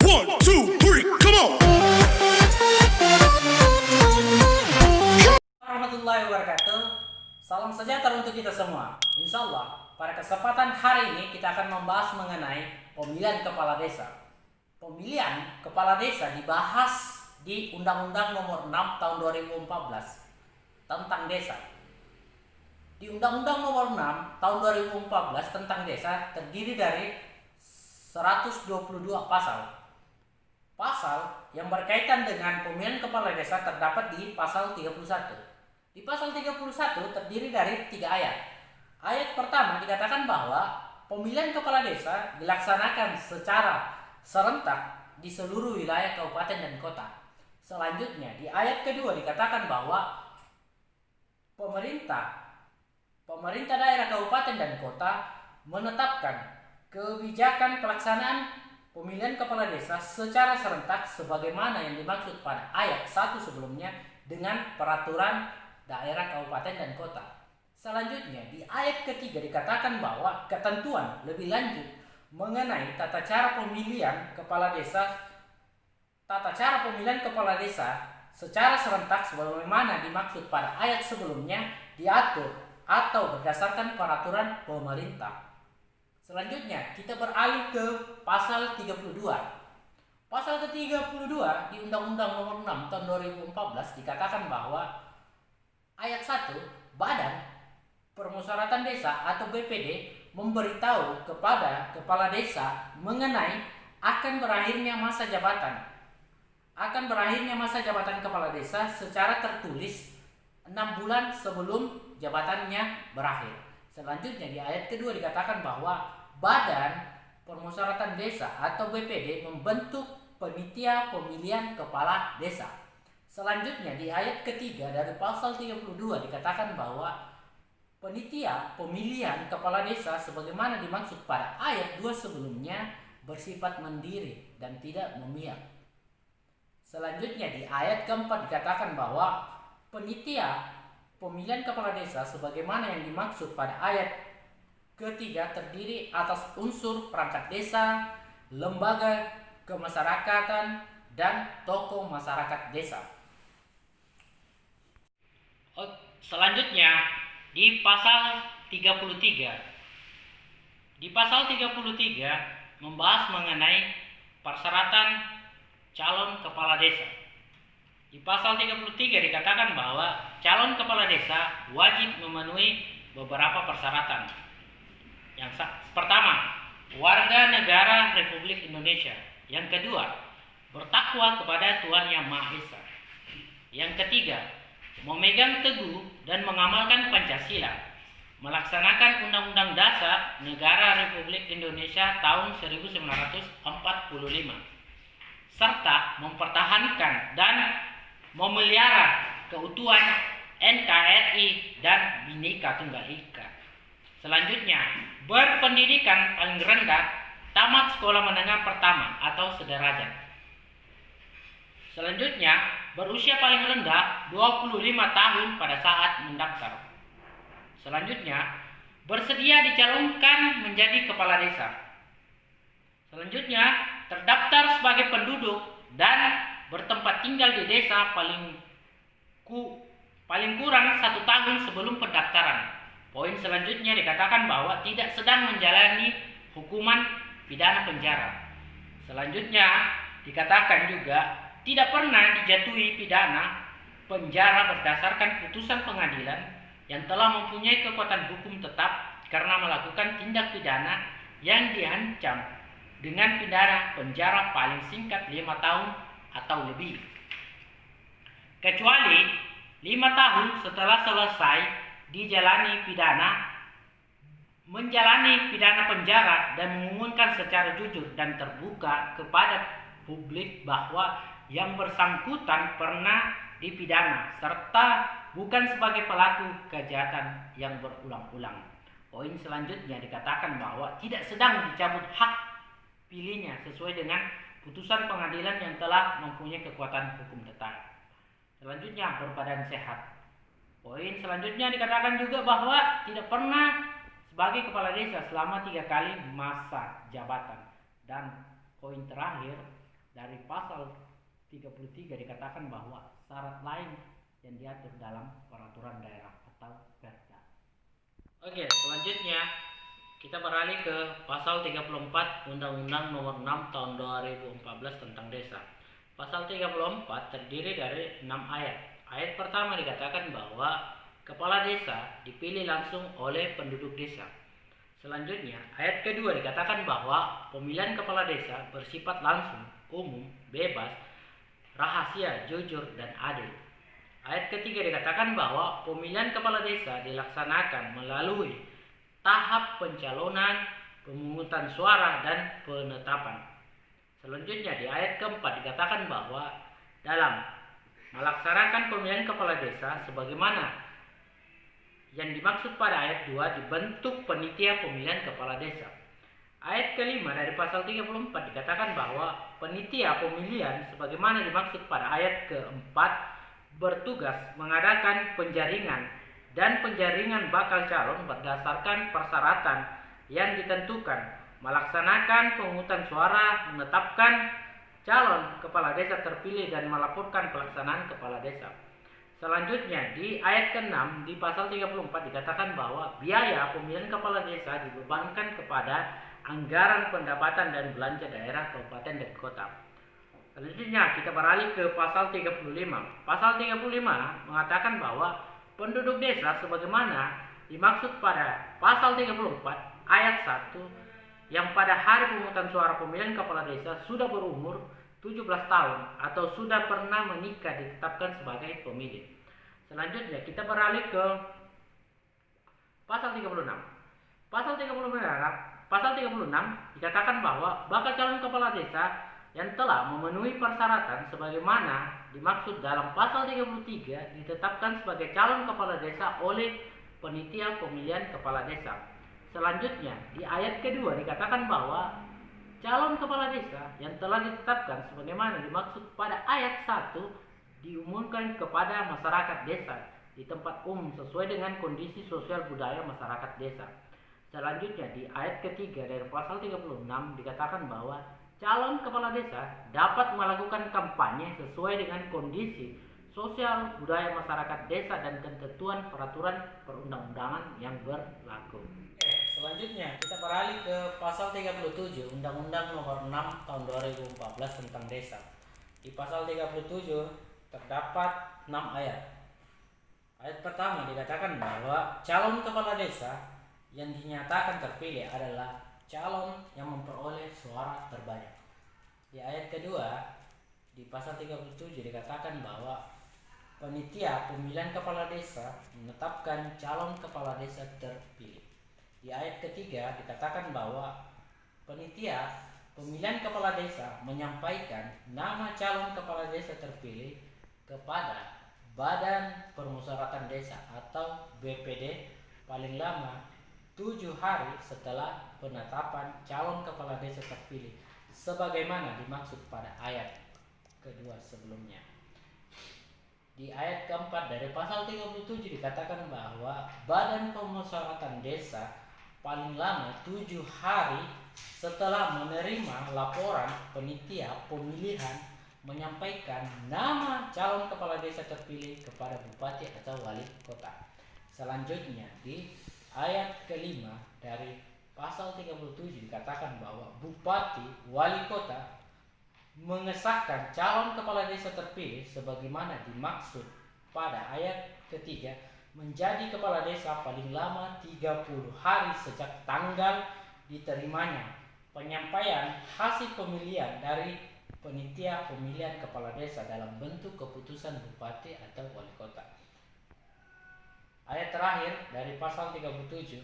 1, 2, 3, come on! Warahmatullahi wabarakatuh. Salam sejahtera untuk kita semua. Insya Allah pada kesempatan hari ini kita akan membahas mengenai pemilihan kepala desa. Pemilihan kepala desa dibahas di Undang-Undang Nomor 6 Tahun 2014 tentang desa. Di Undang-Undang Nomor 6 Tahun 2014 tentang desa terdiri dari 122 pasal. Pasal yang berkaitan dengan pemilihan kepala desa terdapat di pasal 31. Di pasal 31 terdiri dari 3 ayat. Ayat pertama dikatakan bahwa pemilihan kepala desa dilaksanakan secara serentak di seluruh wilayah kabupaten dan kota. Selanjutnya di ayat kedua dikatakan bahwa pemerintah daerah kabupaten dan kota menetapkan kebijakan pelaksanaan pemilihan kepala desa secara serentak sebagaimana yang dimaksud pada ayat 1 sebelumnya dengan peraturan daerah kabupaten dan kota. Selanjutnya di ayat ketiga dikatakan bahwa ketentuan lebih lanjut mengenai tata cara pemilihan kepala desa secara serentak sebagaimana dimaksud pada ayat sebelumnya diatur atau berdasarkan peraturan pemerintah. Selanjutnya kita beralih ke pasal 32. Pasal ke-32 di Undang-Undang Nomor 6 Tahun 2014 dikatakan bahwa ayat 1, Badan Permusyawaratan Desa atau BPD memberitahu kepada kepala desa mengenai akan berakhirnya masa jabatan kepala desa secara tertulis 6 bulan sebelum jabatannya berakhir. Selanjutnya di ayat kedua dikatakan bahwa Badan Permusyawaratan Desa atau BPD membentuk panitia pemilihan kepala desa. Selanjutnya di ayat ketiga dari pasal 32 dikatakan bahwa panitia pemilihan kepala desa sebagaimana dimaksud pada ayat 2 sebelumnya bersifat mandiri dan tidak memihak. Selanjutnya di ayat keempat dikatakan bahwa panitia pemilihan kepala desa sebagaimana yang dimaksud pada ayat ketiga terdiri atas unsur perangkat desa, lembaga kemasyarakatan, dan tokoh masyarakat desa. Selanjutnya di pasal 33. Di pasal 33 membahas mengenai persyaratan calon kepala desa. Di pasal 33 dikatakan bahwa calon kepala desa wajib memenuhi beberapa persyaratan. Yang pertama, warga negara Republik Indonesia. Yang kedua, bertakwa kepada Tuhan Yang Maha Esa. Yang ketiga, memegang teguh dan mengamalkan Pancasila, melaksanakan Undang-Undang Dasar Negara Republik Indonesia tahun 1945, serta mempertahankan dan memelihara keutuhan NKRI dan Bhinneka Tunggal Ika. Selanjutnya, berpendidikan paling rendah tamat sekolah menengah pertama atau sederajat. Selanjutnya, berusia paling rendah 25 tahun pada saat mendaftar. Selanjutnya, bersedia dicalonkan menjadi kepala desa. Selanjutnya, terdaftar sebagai penduduk dan bertempat tinggal di desa paling kurang 1 tahun sebelum pendaftaran. Poin selanjutnya dikatakan bahwa tidak sedang menjalani hukuman pidana penjara. Selanjutnya dikatakan juga tidak pernah dijatuhi pidana penjara berdasarkan putusan pengadilan yang telah mempunyai kekuatan hukum tetap karena melakukan tindak pidana yang diancam dengan pidana penjara paling singkat 5 tahun atau lebih. Kecuali 5 tahun setelah selesai menjalani pidana penjara dan mengumumkan secara jujur dan terbuka kepada publik bahwa yang bersangkutan pernah dipidana serta bukan sebagai pelaku kejahatan yang berulang-ulang. Poin selanjutnya dikatakan bahwa tidak sedang dicabut hak pilihnya sesuai dengan putusan pengadilan yang telah mempunyai kekuatan hukum tetap. Selanjutnya, berbadan sehat. Poin selanjutnya dikatakan juga bahwa tidak pernah sebagai kepala desa selama 3 kali masa jabatan. Dan poin terakhir, dari pasal 33 dikatakan bahwa syarat lain yang diatur dalam peraturan daerah atau Perda. Oke, selanjutnya kita beralih ke pasal 34 Undang-Undang Nomor 6 Tahun 2014 tentang Desa. Pasal 34 terdiri dari 6 ayat. Ayat pertama dikatakan bahwa kepala desa dipilih langsung oleh penduduk desa. Selanjutnya, ayat kedua dikatakan bahwa pemilihan kepala desa bersifat langsung, umum, bebas, rahasia, jujur, dan adil. Ayat ketiga dikatakan bahwa pemilihan kepala desa dilaksanakan melalui tahap pencalonan, pemungutan suara, dan penetapan. Selanjutnya di ayat keempat dikatakan bahwa dalam melaksanakan pemilihan kepala desa sebagaimana yang dimaksud pada ayat 2 dibentuk panitia pemilihan kepala desa. Ayat kelima dari pasal 34 dikatakan bahwa panitia pemilihan sebagaimana dimaksud pada ayat keempat bertugas mengadakan penjaringan dan penjaringan bakal calon berdasarkan persyaratan yang ditentukan, melaksanakan pemungutan suara, menetapkan calon kepala desa terpilih dan melaporkan pelaksanaan kepala desa. Selanjutnya di ayat ke-6 di pasal 34 dikatakan bahwa biaya pemilihan kepala desa dibebankan kepada anggaran pendapatan dan belanja daerah, kabupaten, dan kota. Selanjutnya kita beralih ke pasal 35. Pasal 35 mengatakan bahwa penduduk desa sebagaimana dimaksud pada pasal 34 ayat 1 yang pada hari pemungutan suara pemilihan kepala desa sudah berumur 17 tahun atau sudah pernah menikah ditetapkan sebagai pemilih. Selanjutnya kita beralih ke pasal 36. Pasal 36 dikatakan bahwa bakal calon kepala desa yang telah memenuhi persyaratan sebagaimana dimaksud dalam pasal 33 ditetapkan sebagai calon kepala desa oleh panitia pemilihan kepala desa. Selanjutnya di ayat kedua dikatakan bahwa calon kepala desa yang telah ditetapkan sebagaimana dimaksud pada ayat 1 diumumkan kepada masyarakat desa di tempat umum sesuai dengan kondisi sosial budaya masyarakat desa. Selanjutnya di ayat ketiga dari pasal 36 dikatakan bahwa calon kepala desa dapat melakukan kampanye sesuai dengan kondisi sosial budaya masyarakat desa dan ketentuan peraturan perundang-undangan yang berlaku. Selanjutnya kita beralih ke pasal 37 Undang-Undang Nomor 6 Tahun 2014 tentang Desa. Di pasal 37 terdapat 6 ayat. Ayat pertama dikatakan bahwa calon kepala desa yang dinyatakan terpilih adalah calon yang memperoleh suara terbanyak. Di ayat kedua di pasal 37 dikatakan bahwa panitia pemilihan kepala desa menetapkan calon kepala desa terpilih. Di ayat ketiga dikatakan bahwa panitia pemilihan kepala desa menyampaikan nama calon kepala desa terpilih kepada Badan Permusyawaratan Desa atau BPD paling lama 7 hari setelah penetapan calon kepala desa terpilih sebagaimana dimaksud pada ayat kedua sebelumnya. Di ayat keempat dari pasal 37 dikatakan bahwa Badan Permusyawaratan Desa paling lama 7 hari setelah menerima laporan panitia pemilihan menyampaikan nama calon kepala desa terpilih kepada bupati atau wali kota. Selanjutnya di ayat kelima dari pasal 37 dikatakan bahwa bupati wali kota mengesahkan calon kepala desa terpilih sebagaimana dimaksud pada ayat ketiga menjadi kepala desa paling lama 30 hari sejak tanggal diterimanya penyampaian hasil pemilihan dari panitia pemilihan kepala desa dalam bentuk keputusan bupati atau wali kota. Ayat terakhir dari pasal 37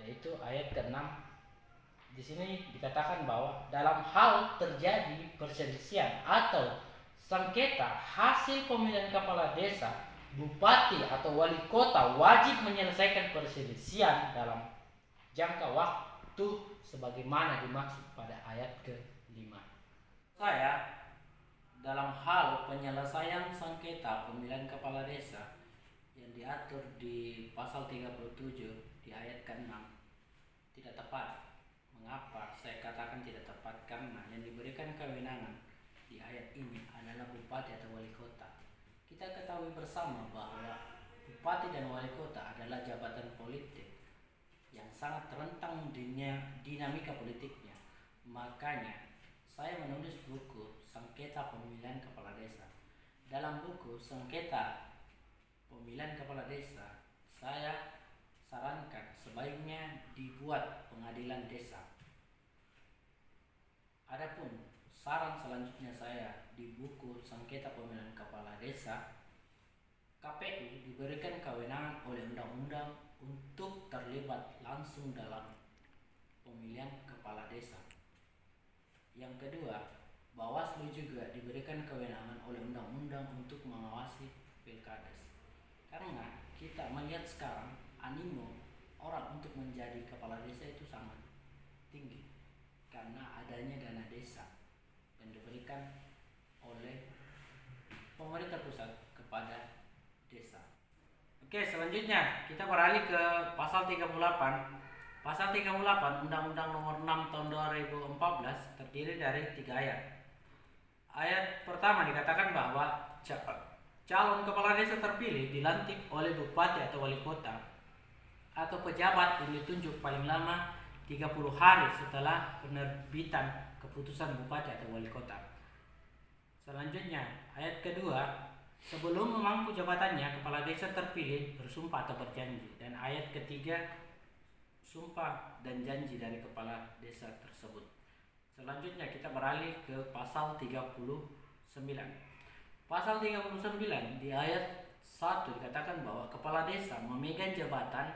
yaitu ayat ke-6. Di sini dikatakan bahwa dalam hal terjadi perselisihan atau sengketa hasil pemilihan kepala desa, bupati atau wali kota wajib menyelesaikan perselisihan dalam jangka waktu sebagaimana dimaksud pada ayat ke-5. Dalam hal penyelesaian sengketa pemilihan kepala desa yang diatur di pasal 37 di ayat ke-6 tidak tepat. Mengapa saya katakan tidak tepat? Karena yang diberikan kewenangan kewenangan di ayat ini adalah bupati atau wali kota. Kita ketahui bersama bahwa bupati dan wali kota adalah jabatan politik yang sangat rentang dinamika politiknya. Makanya saya menulis buku Sengketa Pemilihan Kepala Desa. Dalam buku Sengketa Pemilihan Kepala Desa, saya sarankan sebaiknya dibuat pengadilan desa. Adapun saran selanjutnya saya di buku Sengketa Pemilihan Kepala Desa, KPU diberikan kewenangan oleh undang-undang untuk terlibat langsung dalam pemilihan kepala desa. Yang kedua, Bawaslu juga diberikan kewenangan oleh undang-undang untuk mengawasi pilkades. Karena kita melihat sekarang animo orang untuk menjadi kepala desa itu sangat tinggi karena adanya dana desa yang diberikan oleh pemerintah pusat kepada desa. Oke, selanjutnya kita beralih ke pasal 38. Pasal 38 Undang-Undang Nomor 6 Tahun 2014 terdiri dari 3 ayat. Ayat pertama dikatakan bahwa calon kepala desa terpilih dilantik oleh bupati atau wali kota atau pejabat yang ditunjuk paling lama 30 hari setelah penerbitan keputusan bupati atau wali kota. Selanjutnya, ayat kedua, sebelum memangku jabatannya, kepala desa terpilih bersumpah atau berjanji. Dan ayat ketiga, sumpah dan janji dari kepala desa tersebut. Selanjutnya kita beralih ke pasal 39. Pasal 39 di ayat 1 dikatakan bahwa kepala desa memegang jabatan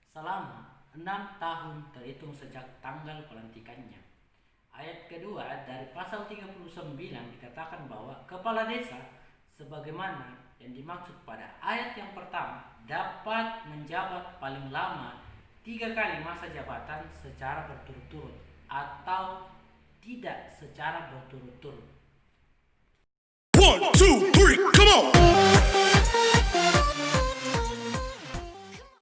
selama 6 tahun terhitung sejak tanggal pelantikannya. Ayat kedua dari pasal 39 dikatakan bahwa kepala desa sebagaimana yang dimaksud pada ayat yang pertama dapat menjabat paling lama 3 kali masa jabatan secara berturut-turut atau tidak secara berturut-turut. 1, 2,